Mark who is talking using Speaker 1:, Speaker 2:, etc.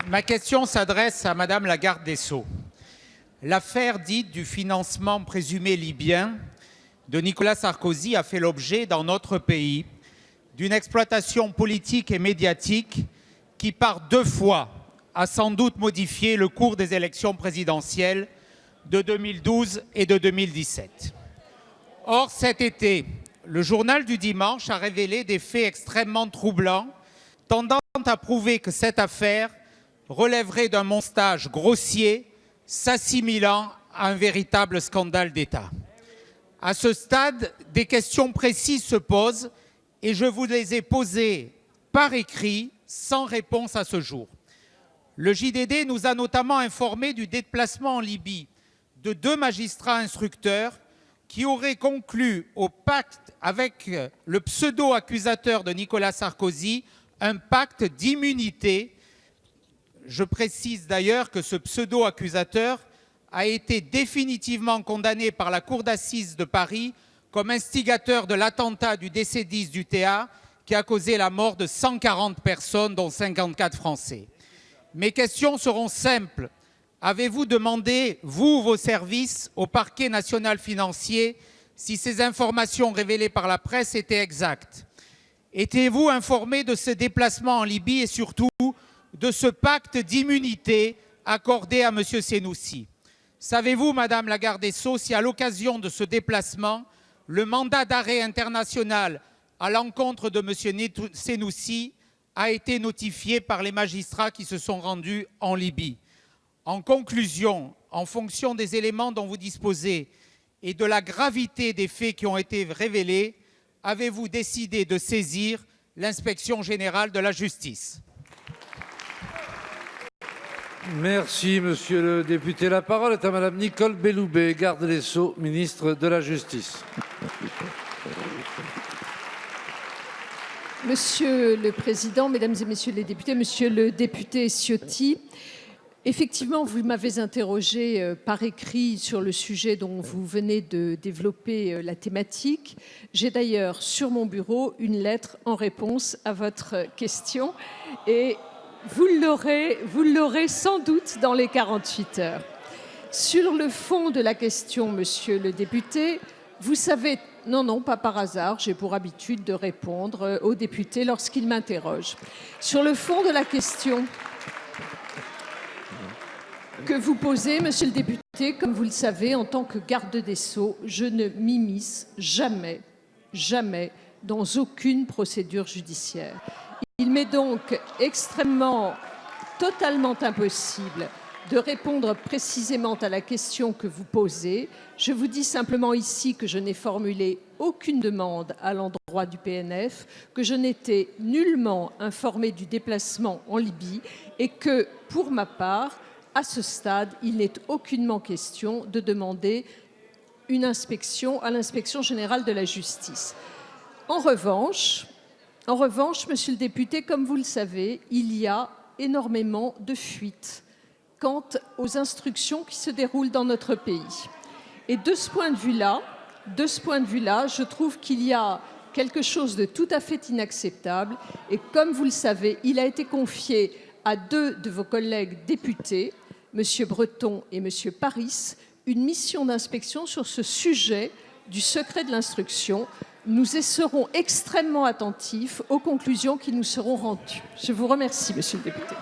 Speaker 1: Ma question s'adresse à Madame la garde des Sceaux. L'affaire dite du financement présumé libyen de Nicolas Sarkozy a fait l'objet dans notre pays d'une exploitation politique et médiatique qui, par 2 fois, a sans doute modifié le cours des élections présidentielles de 2012 et de 2017. Or, cet été, le journal du dimanche a révélé des faits extrêmement troublants, tendant à prouver que cette affaire relèverait d'un montage grossier, s'assimilant à un véritable scandale d'État. À ce stade, des questions précises se posent et je vous les ai posées par écrit, sans réponse à ce jour. Le JDD nous a notamment informé du déplacement en Libye de 2 magistrats instructeurs qui auraient conclu au pacte avec le pseudo-accusateur de Nicolas Sarkozy, un pacte d'immunité. Je précise d'ailleurs que ce pseudo-accusateur a été définitivement condamné par la Cour d'assises de Paris comme instigateur de l'attentat du DC-10 du TA qui a causé la mort de 140 personnes, dont 54 Français. Mes questions seront simples. Avez-vous demandé, vous, vos services, au parquet national financier si ces informations révélées par la presse étaient exactes? Étiez-vous informé de ce déplacement en Libye et surtout de ce pacte d'immunité accordé à M. Senoussi? Savez-vous, Madame la garde des Sceaux, si à l'occasion de ce déplacement, le mandat d'arrêt international à l'encontre de M. Senoussi a été notifié par les magistrats qui se sont rendus en Libye? En conclusion, en fonction des éléments dont vous disposez et de la gravité des faits qui ont été révélés, avez-vous décidé de saisir l'inspection générale de la justice?
Speaker 2: Merci, monsieur le député. La parole est à madame Nicole Belloubet, garde des Sceaux, ministre de la Justice.
Speaker 3: Monsieur le Président, Mesdames et Messieurs les députés, Monsieur le député Ciotti, effectivement, vous m'avez interrogé par écrit sur le sujet dont vous venez de développer la thématique. J'ai d'ailleurs sur mon bureau une lettre en réponse à votre question et vous l'aurez sans doute dans les 48 heures. Sur le fond de la question, monsieur le député, vous savez, non, pas par hasard, j'ai pour habitude de répondre aux députés lorsqu'ils m'interrogent. Sur le fond de la question que vous posez, monsieur le député, comme vous le savez, en tant que garde des Sceaux, je ne m'immisce jamais dans aucune procédure judiciaire. Il m'est donc totalement impossible de répondre précisément à la question que vous posez. Je vous dis simplement ici que je n'ai formulé aucune demande à l'endroit du PNF, que je n'étais nullement informé du déplacement en Libye et que, pour ma part, à ce stade, il n'est aucunement question de demander une inspection à l'inspection générale de la justice. En revanche, monsieur le député, comme vous le savez, il y a énormément de fuites quant aux instructions qui se déroulent dans notre pays. Et de ce point de vue-là, je trouve qu'il y a quelque chose de tout à fait inacceptable. Et comme vous le savez, il a été confié à 2 de vos collègues députés, M. Breton et M. Paris, une mission d'inspection sur ce sujet du secret de l'instruction. Nous serons extrêmement attentifs aux conclusions qui nous seront rendues. Je vous remercie, monsieur le député.